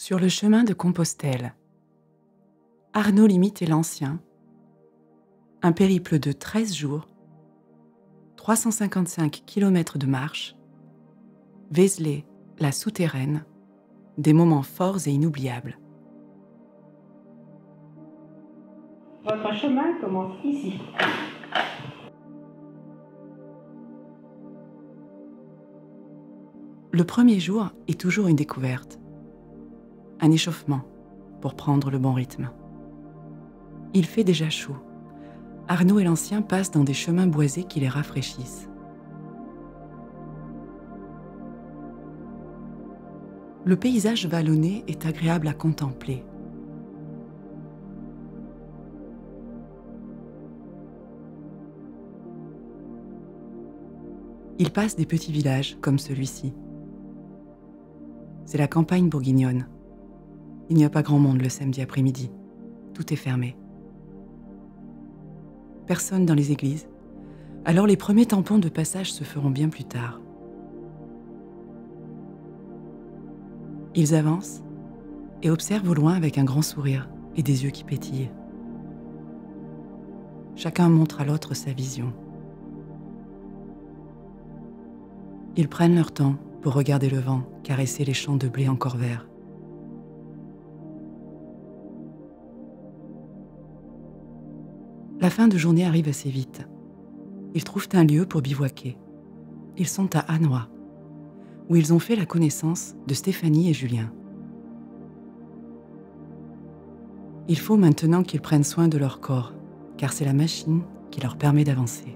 Sur le chemin de Compostelle, Arnaud Limite et l'Ancien, un périple de 13 jours, 355 km de marche, Vézelay, la souterraine, des moments forts et inoubliables. Votre chemin commence ici. Le premier jour est toujours une découverte, un échauffement pour prendre le bon rythme. Il fait déjà chaud. Arnaud et l'Ancien passent dans des chemins boisés qui les rafraîchissent. Le paysage vallonné est agréable à contempler. Ils passent des petits villages comme celui-ci. C'est la campagne bourguignonne. Il n'y a pas grand monde le samedi après-midi. Tout est fermé. Personne dans les églises. Alors les premiers tampons de passage se feront bien plus tard. Ils avancent et observent au loin avec un grand sourire et des yeux qui pétillent. Chacun montre à l'autre sa vision. Ils prennent leur temps pour regarder le vent caresser les champs de blé encore verts. La fin de journée arrive assez vite. Ils trouvent un lieu pour bivouaquer. Ils sont à Hannoy, où ils ont fait la connaissance de Stéphanie et Julien. Il faut maintenant qu'ils prennent soin de leur corps, car c'est la machine qui leur permet d'avancer.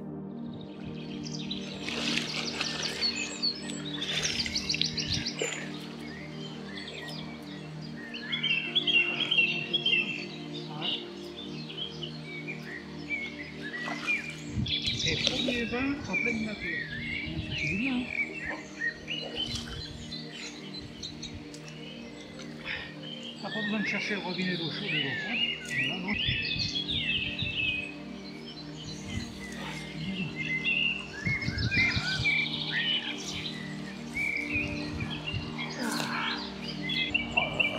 Et premier bain en pleine nature. C'est bien. T'as pas besoin de chercher le robinet d'eau chaude et d'eau froide. Voilà, non.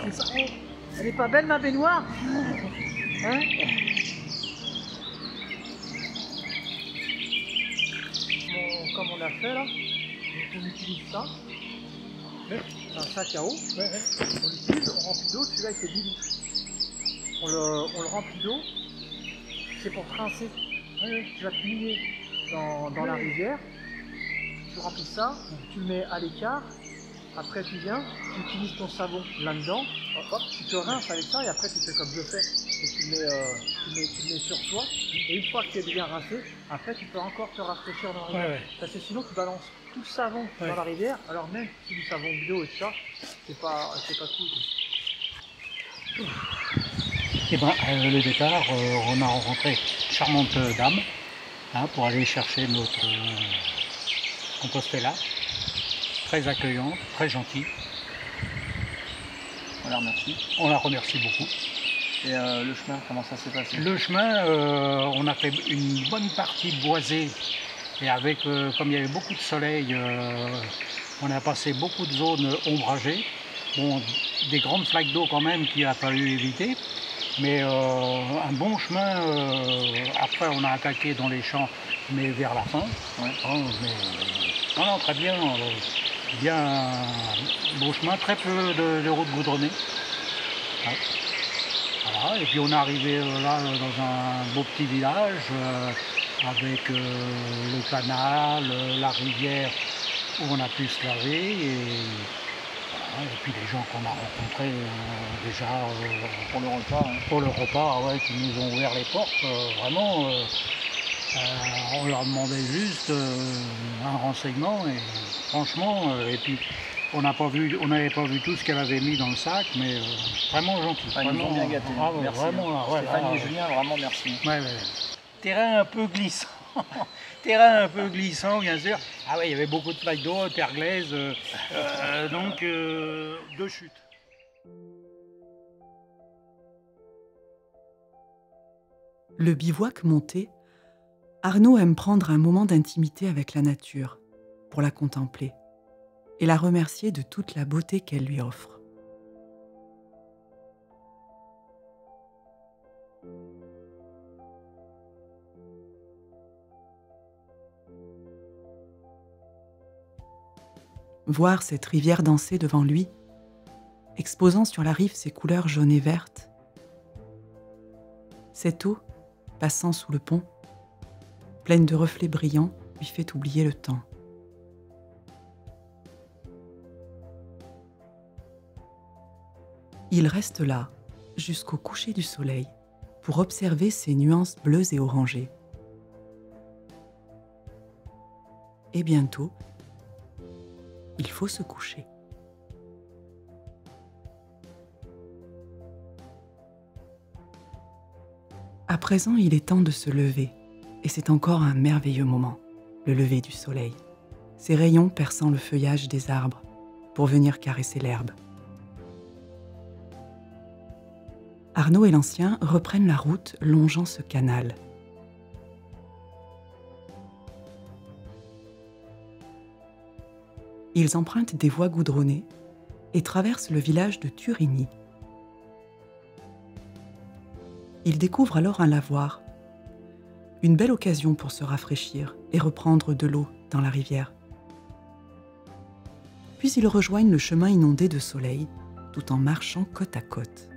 C'est ça. Elle est pas belle ma baignoire, hein? Comme on a fait là, on utilise ça. C'est un sac à eau. On l'utilise, on remplit d'eau. Celui-là il fait 10 litres. On le remplit d'eau. C'est pour trincer. Tu vas te mouiller dans la rivière. Tu remplis ça, tu le mets à l'écart. Après tu viens, tu utilises ton savon là-dedans. Hop, tu te rinces avec ça et après tu fais comme je fais. Et tu le mets sur toi. Et une fois que tu es bien rincé, après tu peux encore te rafraîchir dans la rivière. Parce que sinon tu balances tout le savon dans la rivière. Alors même si du savon bio et tout ça, c'est pas cool. Et ben, le départ, on a rencontré une charmante dame pour aller chercher notre Compostella. Très accueillante, très gentille. On la remercie. On la remercie beaucoup. Et le chemin, comment ça s'est passé? Le chemin, on a fait une bonne partie boisée. Et avec, comme il y avait beaucoup de soleil, on a passé beaucoup de zones ombragées. Bon, des grandes flaques d'eau quand même qu'il a fallu éviter. Mais un bon chemin, après on a attaqué dans les champs, mais vers la fin. Non, très bien. Bien beau chemin, très peu de routes goudronnées. Ouais. Voilà. Et puis on est arrivé là dans un beau petit village avec le canal, la rivière où on a pu se laver et puis les gens qu'on a rencontrés déjà pour le repas, qui nous ont ouvert les portes, vraiment. On leur demandait juste un renseignement et franchement, et puis on n'avait pas vu tout ce qu'elle avait mis dans le sac, mais vraiment gentil. Ils nous ont bien gâtés. Merci. Vraiment, Stéphanie et Julien, vraiment merci. Terrain un peu glissant. Terrain un peu glissant, bien sûr. Ah ouais, il y avait beaucoup de plaques d'eau, terre glaise, donc deux chutes. Le bivouac monté, Arnaud aime prendre un moment d'intimité avec la nature, pour la contempler, et la remercier de toute la beauté qu'elle lui offre. voir cette rivière danser devant lui, exposant sur la rive ses couleurs jaunes et vertes. Cette eau, passant sous le pont, pleine de reflets brillants, lui fait oublier le temps. Il reste là, jusqu'au coucher du soleil, pour observer ces nuances bleues et orangées. Et bientôt, il faut se coucher. À présent, il est temps de se lever, et c'est encore un merveilleux moment, le lever du soleil, ses rayons perçant le feuillage des arbres pour venir caresser l'herbe. Arnaud et l'Ancien reprennent la route longeant ce canal. Ils empruntent des voies goudronnées et traversent le village de Turigny. Ils découvrent alors un lavoir, une belle occasion pour se rafraîchir et reprendre de l'eau dans la rivière. Puis ils rejoignent le chemin inondé de soleil tout en marchant côte à côte.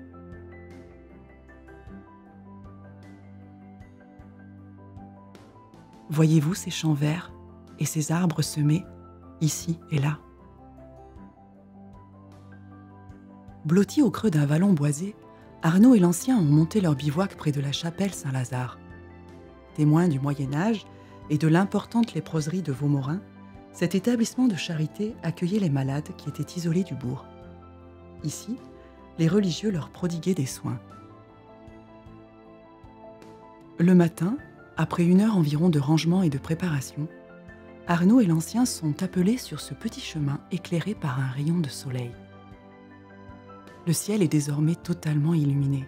Voyez-vous ces champs verts et ces arbres semés ici et là? Blottis au creux d'un vallon boisé, Arnaud et l'Ancien ont monté leur bivouac près de la chapelle Saint-Lazare. Témoin du Moyen-Âge et de l'importante léproserie de Vaumorin, cet établissement de charité accueillait les malades qui étaient isolés du bourg. Ici, les religieux leur prodiguaient des soins. Le matin, après 1 heure environ de rangement et de préparation, Arnaud et l'Ancien sont appelés sur ce petit chemin éclairé par un rayon de soleil. Le ciel est désormais totalement illuminé.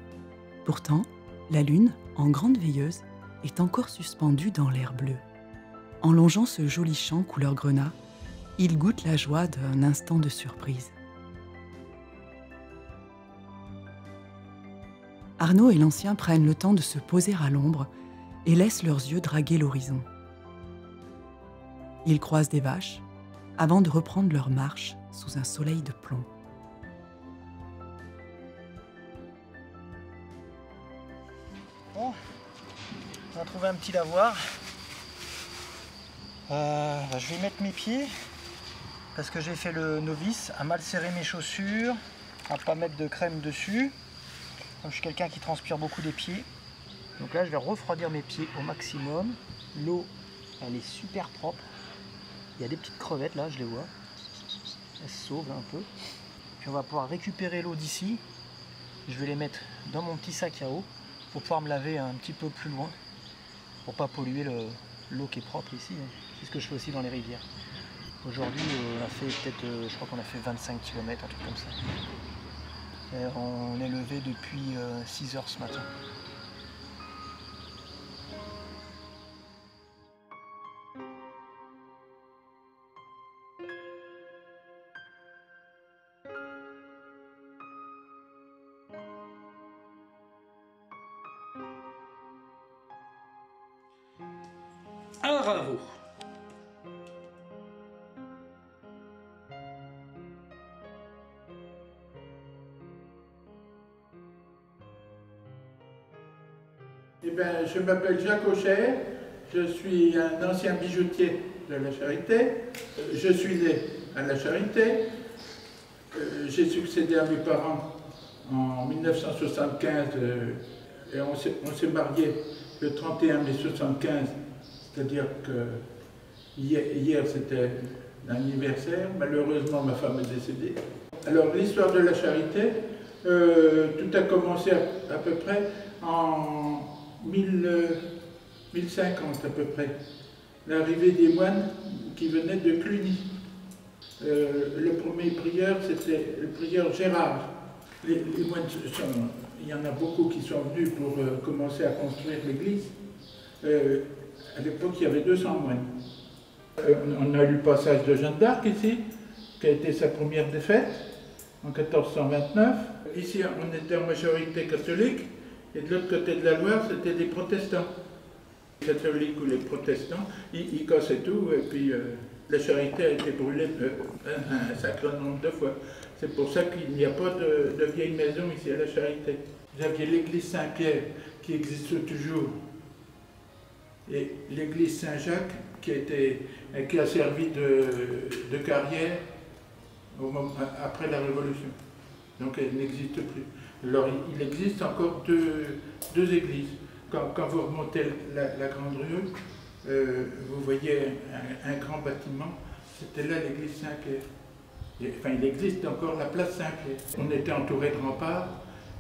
Pourtant, la lune, en grande veilleuse, est encore suspendue dans l'air bleu. En longeant ce joli champ couleur grenat, il goûte la joie d'un instant de surprise. Arnaud et l'Ancien prennent le temps de se poser à l'ombre et laissent leurs yeux draguer l'horizon. Ils croisent des vaches avant de reprendre leur marche sous un soleil de plomb. Bon, on a trouvé un petit lavoir. Je vais mettre mes pieds parce que j'ai fait le novice à mal serrer mes chaussures, à pas mettre de crème dessus. Comme je suis quelqu'un qui transpire beaucoup des pieds. Donc là, je vais refroidir mes pieds au maximum. L'eau, elle est super propre. Il y a des petites crevettes là, je les vois. Elles se sauvent un peu. Puis on va pouvoir récupérer l'eau d'ici. Je vais les mettre dans mon petit sac à eau pour pouvoir me laver un petit peu plus loin. Pour pas polluer l'eau qui est propre ici. C'est ce que je fais aussi dans les rivières. Aujourd'hui, on a fait peut-être, je crois qu'on a fait 25 km, un truc comme ça. Et on est levé depuis 6 h ce matin. Un raveau. Eh bien, je m'appelle Jacques Aucher, je suis un ancien bijoutier de la Charité. Je suis né à la Charité. J'ai succédé à mes parents en 1975 et on s'est marié le 31 mai 75, c'est-à-dire que hier c'était l'anniversaire. Malheureusement, ma femme est décédée. Alors, l'histoire de la Charité, tout a commencé à peu près en 1050 à peu près, l'arrivée des moines qui venaient de Cluny. Le premier prieur, c'était le prieur Gérard. Les moines, il y en a beaucoup qui sont venus pour commencer à construire l'église. À l'époque, il y avait 200 moines. On a eu le passage de Jeanne d'Arc ici, qui a été sa première défaite, en 1429. Ici, on était en majorité catholique. Et de l'autre côté de la Loire, c'était des protestants. Les catholiques ou les protestants, ils cassaient tout et puis La Charité a été brûlée un sacré nombre de fois. C'est pour ça qu'il n'y a pas de vieille maison ici à la Charité. Vous aviez l'église Saint-Pierre qui existe toujours et l'église Saint-Jacques qui a servi de carrière après la Révolution. Donc elle n'existe plus. Alors il existe encore deux églises. Quand vous remontez la Grande Rue, vous voyez un grand bâtiment, c'était là l'église Saint-Pierre. Enfin, il existe encore la place Saint-Pierre. On était entouré de remparts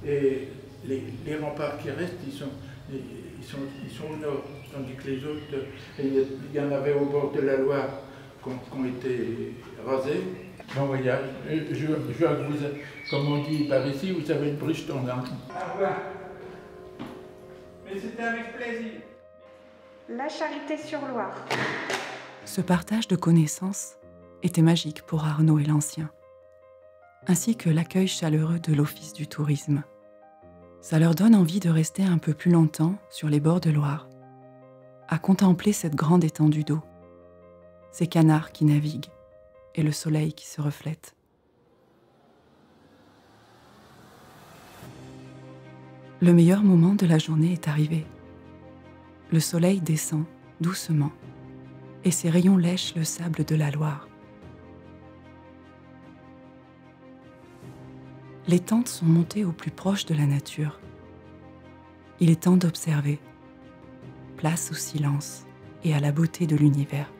et les remparts qui restent, ils sont au nord, tandis que les autres, il y en avait au bord de la Loire qui ont été rasés. Bon voyage. Je vois que vous, comme on dit par ici, vous avez une briche tournante. Au revoir. Mais c'était avec plaisir. La Charité-sur-Loire. Ce partage de connaissances était magique pour Arnaud et l'Ancien, ainsi que l'accueil chaleureux de l'Office du tourisme. Ça leur donne envie de rester un peu plus longtemps sur les bords de Loire, à contempler cette grande étendue d'eau, ces canards qui naviguent et le soleil qui se reflète. Le meilleur moment de la journée est arrivé. Le soleil descend doucement et ses rayons lèchent le sable de la Loire. Les tentes sont montées au plus proche de la nature. Il est temps d'observer. Place au silence et à la beauté de l'univers.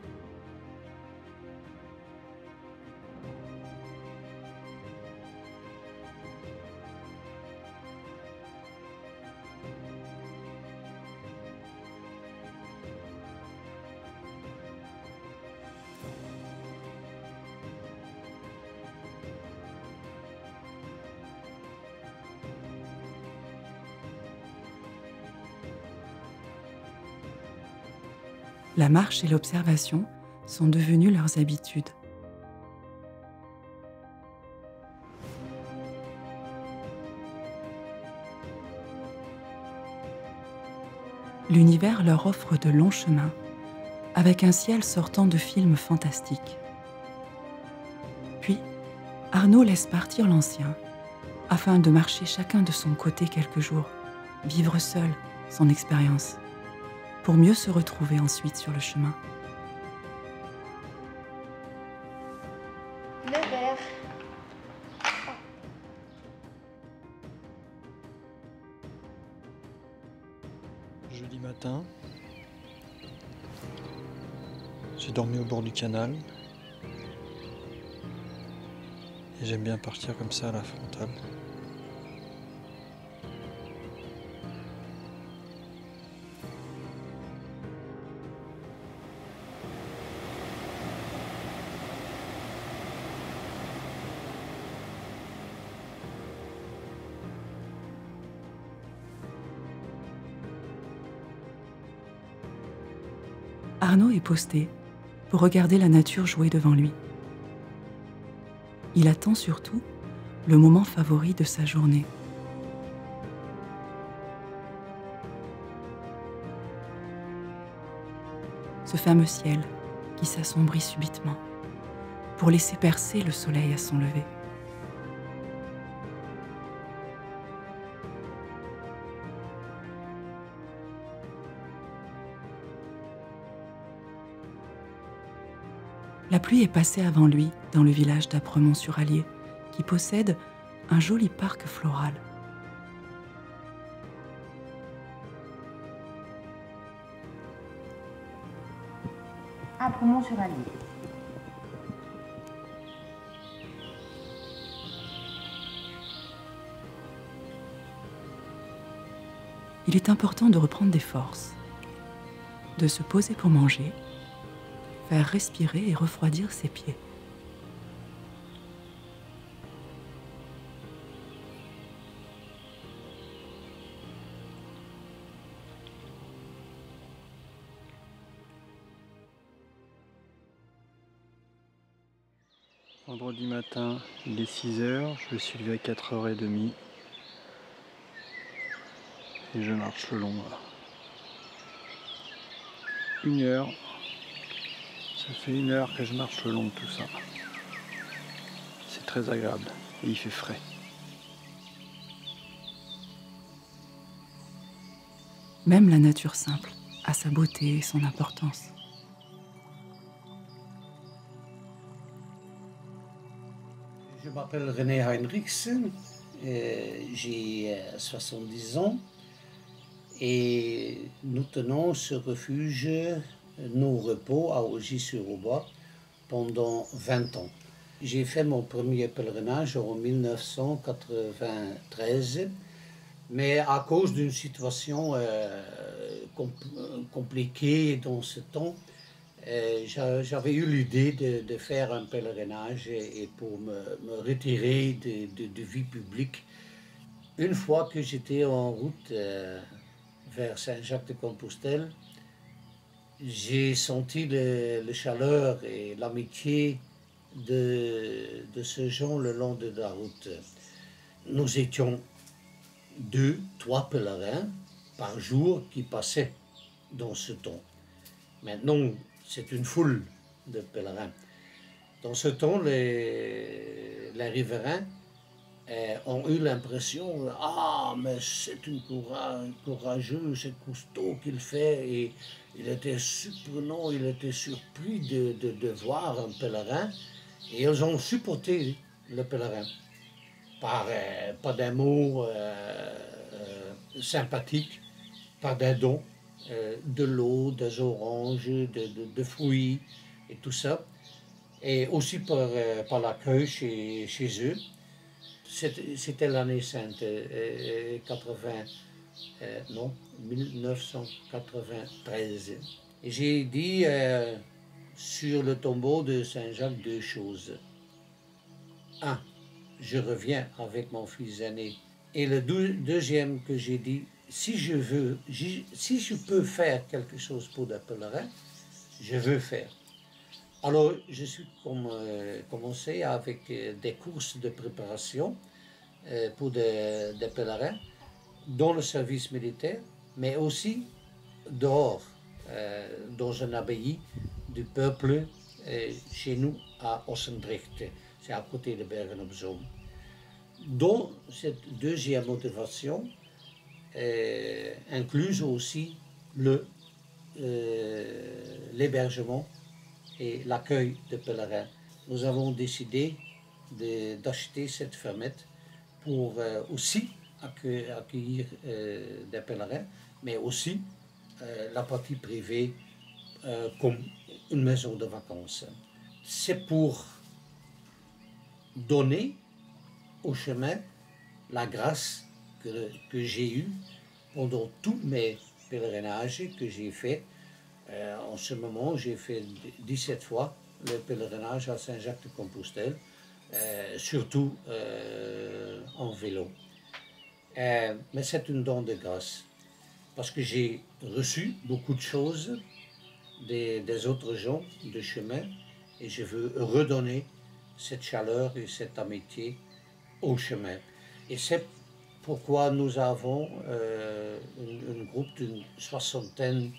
La marche et l'observation sont devenues leurs habitudes. L'univers leur offre de longs chemins, avec un ciel sortant de films fantastiques. Puis, Arnaud laisse partir l'Ancien, afin de marcher chacun de son côté quelques jours, vivre seul son expérience, pour mieux se retrouver ensuite sur le chemin. Le verre. Jeudi matin, j'ai dormi au bord du canal et j'aime bien partir comme ça à la frontale. Arnaud est posté pour regarder la nature jouer devant lui. Il attend surtout le moment favori de sa journée. Ce fameux ciel qui s'assombrit subitement pour laisser percer le soleil à son lever. La pluie est passée avant lui dans le village d'Apremont-sur-Allier, qui possède un joli parc floral. Apremont-sur-Allier. Il est important de reprendre des forces, de se poser pour manger, faire respirer et refroidir ses pieds. Vendredi matin, il est 6h, je me suis levé à 4h30 et je marche le long là. 1 heure, Ça fait 1 heure que je marche le long de tout ça. C'est très agréable et il fait frais. Même la nature simple a sa beauté et son importance. Je m'appelle René Heinrichs, j'ai 70 ans et nous tenons ce refuge, nos repos à Ogy-sur-Aubois pendant 20 ans. J'ai fait mon premier pèlerinage en 1993, mais à cause d'une situation compliquée dans ce temps, j'avais eu l'idée de faire un pèlerinage et pour me retirer de vie publique. Une fois que j'étais en route vers Saint-Jacques-de-Compostelle, j'ai senti la chaleur et l'amitié de ces gens le long de la route. Nous étions 2, 3 pèlerins par jour qui passaient dans ce temps. Maintenant, c'est une foule de pèlerins. Dans ce temps, les riverains ont eu l'impression « Ah, mais c'est courageux, c'est costaud qu'il fait. » Et il était surprenant, il était surpris de voir un pèlerin. Et ils ont supporté le pèlerin par des mots sympathiques, par des dons, de l'eau, des oranges, de fruits et tout ça. Et aussi par l'accueil chez eux. C'était l'année sainte, 1993. Et j'ai dit sur le tombeau de Saint-Jacques 2 choses. 1. Je reviens avec mon fils aîné. Et le deuxième que j'ai dit, si je peux faire quelque chose pour des pèlerins, je veux faire. Alors, je suis commencé avec des courses de préparation pour des pèlerins dans le service militaire, mais aussi dehors, dans une abbaye du peuple chez nous à Ossendrecht, c'est à côté de Bergen-op-Zoom. Dans cette deuxième motivation, incluse aussi l'hébergement et l'accueil de pèlerins. Nous avons décidé d'acheter cette fermette pour aussi accueillir des pèlerins, mais aussi la partie privée comme une maison de vacances. C'est pour donner au chemin la grâce que j'ai eue pendant tous mes pèlerinages que j'ai faits. En ce moment, j'ai fait 17 fois le pèlerinage à Saint-Jacques-de-Compostelle, surtout en vélo. Mais c'est une don de grâce, parce que j'ai reçu beaucoup de choses des autres gens de chemin, et je veux redonner cette chaleur et cette amitié au chemin. Et c'est pourquoi nous avons un groupe d'une 60aine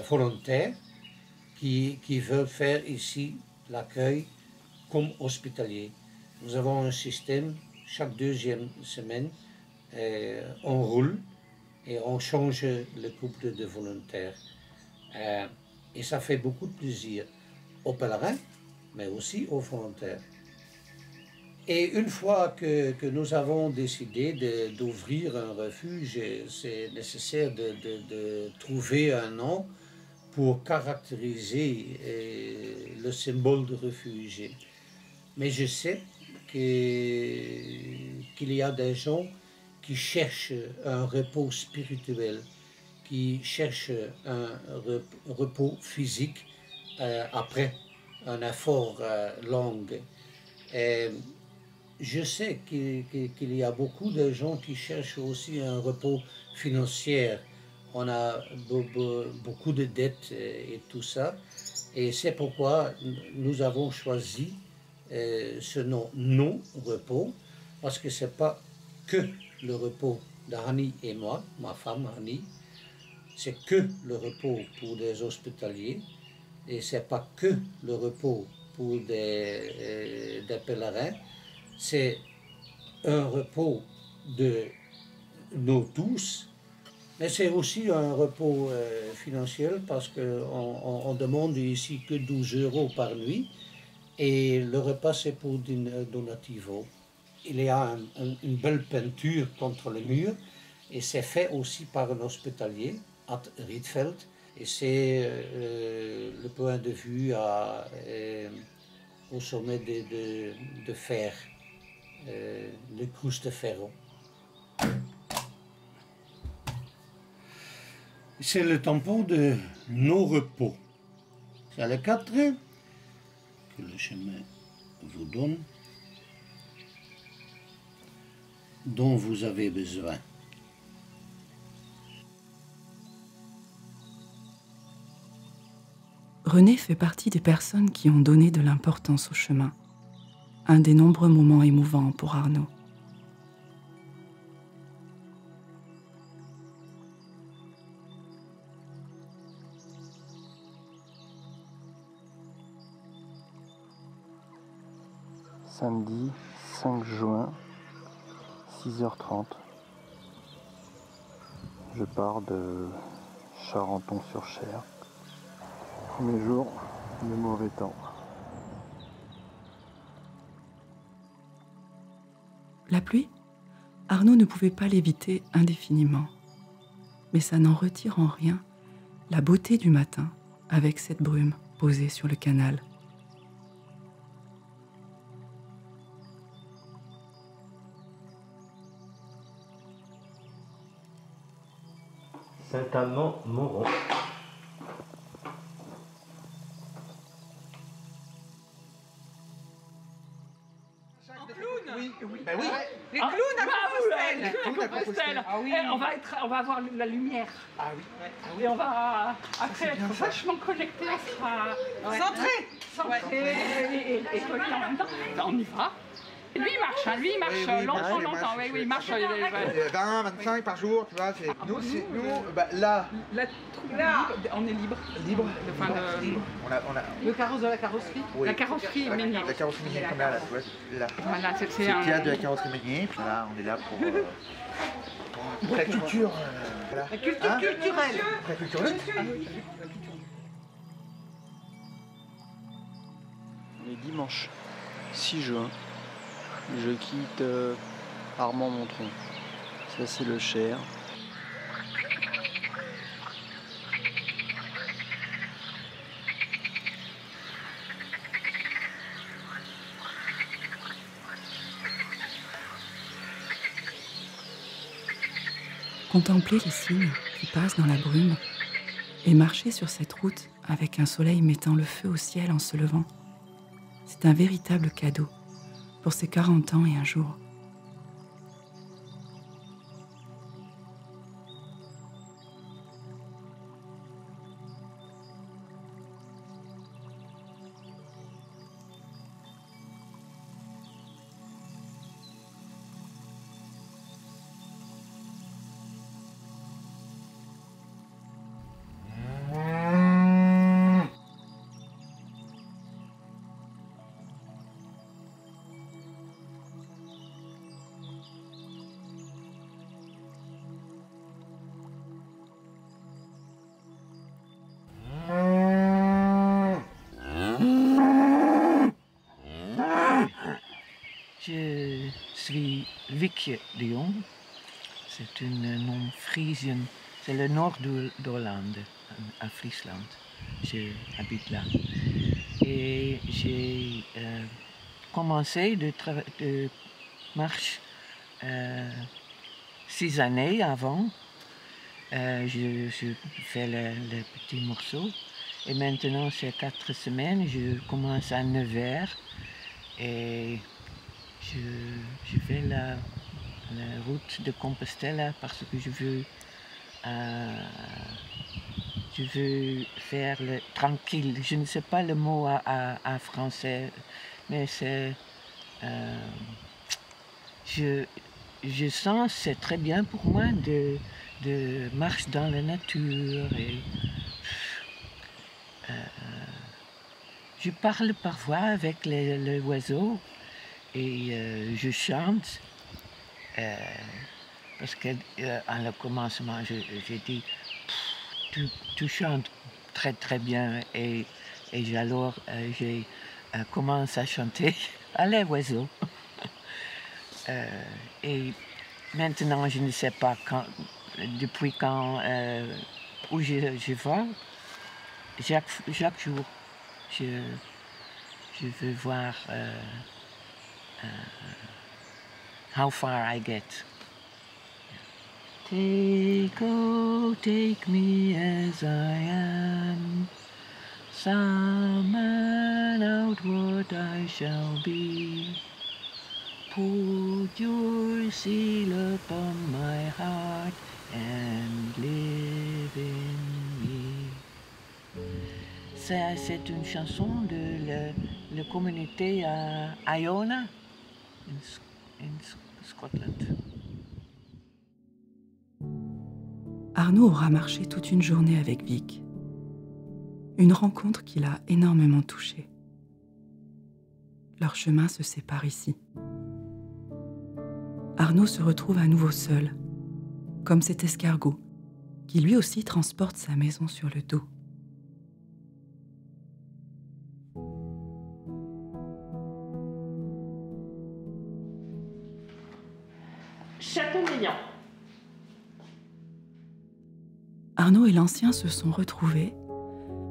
volontaires qui veulent faire ici l'accueil comme hospitalier. Nous avons un système, chaque 2e semaine, on roule et on change le couple de volontaires. Et ça fait beaucoup de plaisir aux pèlerins, mais aussi aux volontaires. Et une fois que nous avons décidé d'ouvrir un refuge, c'est nécessaire de trouver un nom pour caractériser le symbole de refuge. Mais je sais qu'il y a des gens qui cherchent un repos spirituel, qui cherchent un repos physique après un effort long. Et je sais qu'il y a beaucoup de gens qui cherchent aussi un repos financier. On a beaucoup de dettes et tout ça. Et c'est pourquoi nous avons choisi ce nom non-repos, parce que ce n'est pas que le repos d'Annie et moi, ma femme Annie, c'est que le repos pour les hospitaliers. Et ce n'est pas que le repos pour des pèlerins, c'est un repos de nous tous, mais c'est aussi un repos financier parce qu'on demande ici que 12 € par nuit et le repas c'est pour donativo. Il y a une belle peinture contre le mur et c'est fait aussi par un hospitalier, à Rietveld, et c'est le point de vue au sommet de fer, le Cruz Ferro. C'est le tampon de nos repos. C'est le 4 que le chemin vous donne, dont vous avez besoin. René fait partie des personnes qui ont donné de l'importance au chemin, un des nombreux moments émouvants pour Arnaud. Samedi 5 juin, 6h30. Je pars de Charenton-sur-Cher. Premier jour, le mauvais temps. La pluie, Arnaud ne pouvait pas l'éviter indéfiniment. Mais ça n'en retire en rien la beauté du matin avec cette brume posée sur le canal. Saint-Amand-Montrond. Oui. Ben oui. Les clowns à Compostelle. Ah oui. On va avoir la lumière. Ah oui. Et on va après être vachement connecté, on sera centré et collé en même temps. On y va. Et lui il marche, longtemps. Oui, il marche. 20, 25 par jour, tu vois. Nous, là. On est libre. Libre. On a le carrosse de la carrosserie. Oui. La carrosserie Meunier. La carrosserie Meunier qu'on a là, tu vois. Là. Voilà, c'est le théâtre de la carrosserie Meunier, puis là, on est là pour la culture. Voilà. La culture culturelle. La culture lutte. On est dimanche 6 juin. Je quitte Armand-Montron. Ça, c'est le Cher. Contempler les cygnes qui passent dans la brume et marcher sur cette route avec un soleil mettant le feu au ciel en se levant, c'est un véritable cadeau pour ces 40 ans et un jour. Je suis Wieke de Jong. C'est un nom frisien. C'est le nord d'Hollande, à Friesland. J'habite là. Et j'ai commencé de marche 6 années avant. Je fais le petit morceau. Et maintenant, c'est 4 semaines. Je commence à 9h. Et je fais la route de Compostelle parce que je veux faire le tranquille. Je ne sais pas le mot à français, mais c'est... je sens c'est très bien pour moi de marcher dans la nature et je parle parfois avec les oiseaux et je chante. Parce qu'à le commencement, j'ai dit, tu chantes très très bien. Et alors, j'ai commencé à chanter à les oiseaux. Et maintenant, je ne sais pas depuis quand, où je vais. Chaque jour, je veux voir how far I get. Take me as I am. Summon out what I shall be. Put your seal upon my heart and live in me. C'est une chanson de la communauté à Iona, in Scotland. Arnaud aura marché toute une journée avec Vic. Une rencontre qui l'a énormément touché. Leur chemin se sépare ici. Arnaud se retrouve à nouveau seul, comme cet escargot, qui lui aussi transporte sa maison sur le dos. Châteaubriand. Arnaud et l'ancien se sont retrouvés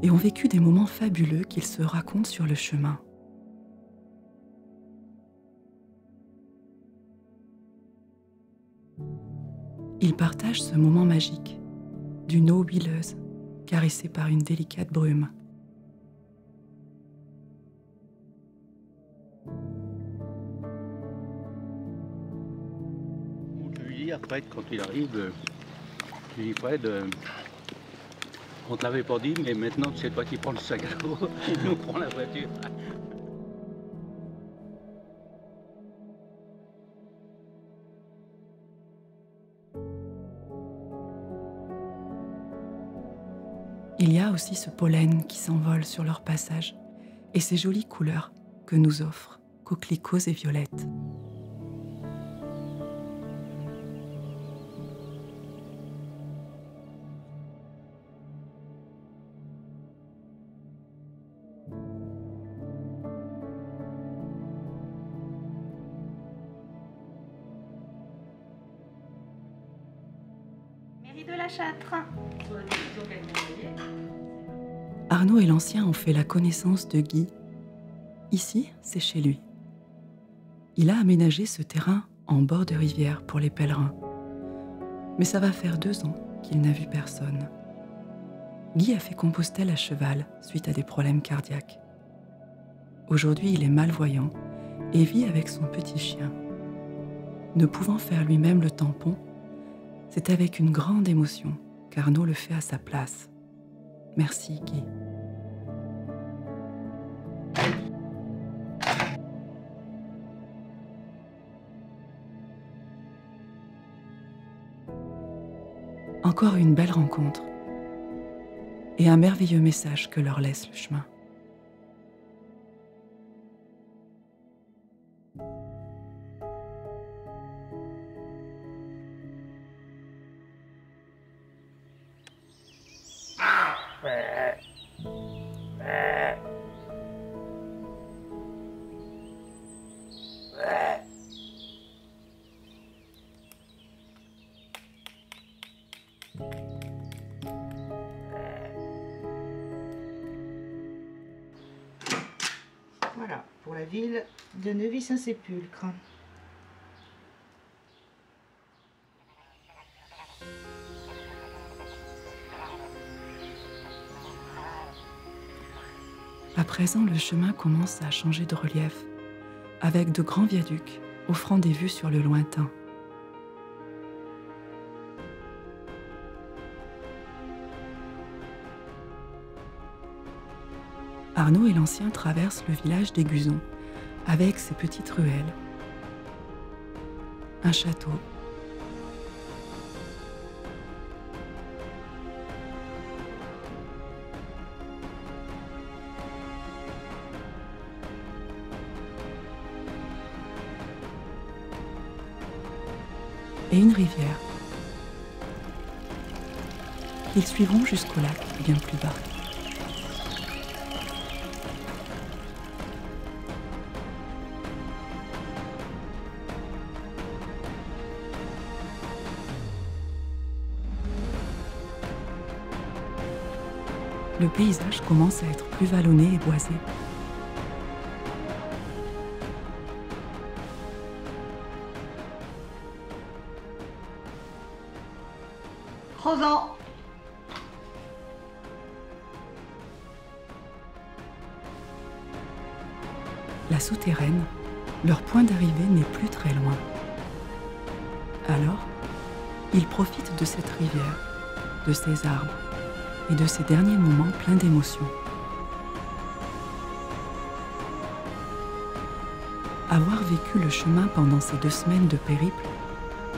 et ont vécu des moments fabuleux qu'ils se racontent sur le chemin. Ils partagent ce moment magique d'une eau huileuse caressée par une délicate brume. Je lui dis après, quand il arrive, je lui dis Fred, on te l'avait pas dit, mais maintenant c'est toi qui prends le sac à dos, il nous prend la voiture. Il y a aussi ce pollen qui s'envole sur leur passage et ces jolies couleurs que nous offrent coquelicots et violettes. Mairie de la Châtre. Arnaud et l'ancien ont fait la connaissance de Guy. Ici, c'est chez lui. Il a aménagé ce terrain en bord de rivière pour les pèlerins. Mais ça va faire 2 ans qu'il n'a vu personne. Guy a fait Compostelle à cheval suite à des problèmes cardiaques. Aujourd'hui, il est malvoyant et vit avec son petit chien. Ne pouvant faire lui-même le tampon, c'est avec une grande émotion qu'Arnaud le fait à sa place. Merci, Guy. Encore une belle rencontre et un merveilleux message que leur laisse le chemin. Voilà, pour la ville de Neuvy-Saint-Sépulcre. À présent, le chemin commence à changer de relief, avec de grands viaducs offrant des vues sur le lointain. Arnaud et l'ancien traversent le village d'Aiguzon avec ses petites ruelles, un château, et une rivière qu'ils suivront jusqu'au lac bien plus bas. Le paysage commence à être plus vallonné et boisé. Croissant. La souterraine, leur point d'arrivée n'est plus très loin. Alors, ils profitent de cette rivière, de ces arbres et de ces derniers moments pleins d'émotions. Avoir vécu le chemin pendant ces 2 semaines de périple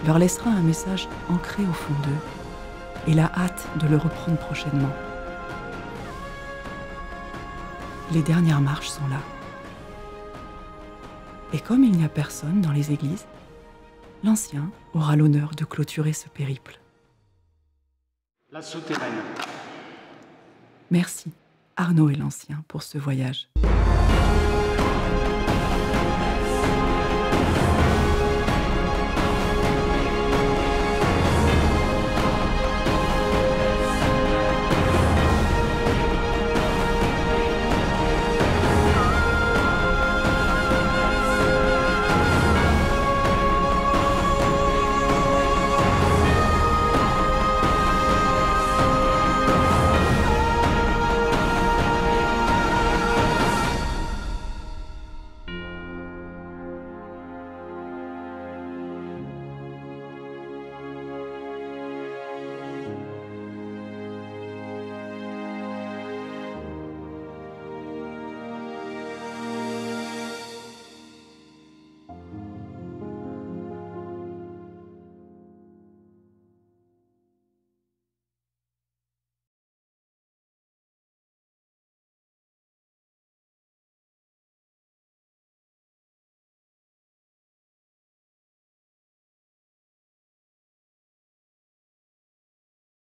leur laissera un message ancré au fond d'eux et la hâte de le reprendre prochainement. Les dernières marches sont là. Et comme il n'y a personne dans les églises, l'ancien aura l'honneur de clôturer ce périple. La souterraine. Merci, Arnaud et l'ancien, pour ce voyage.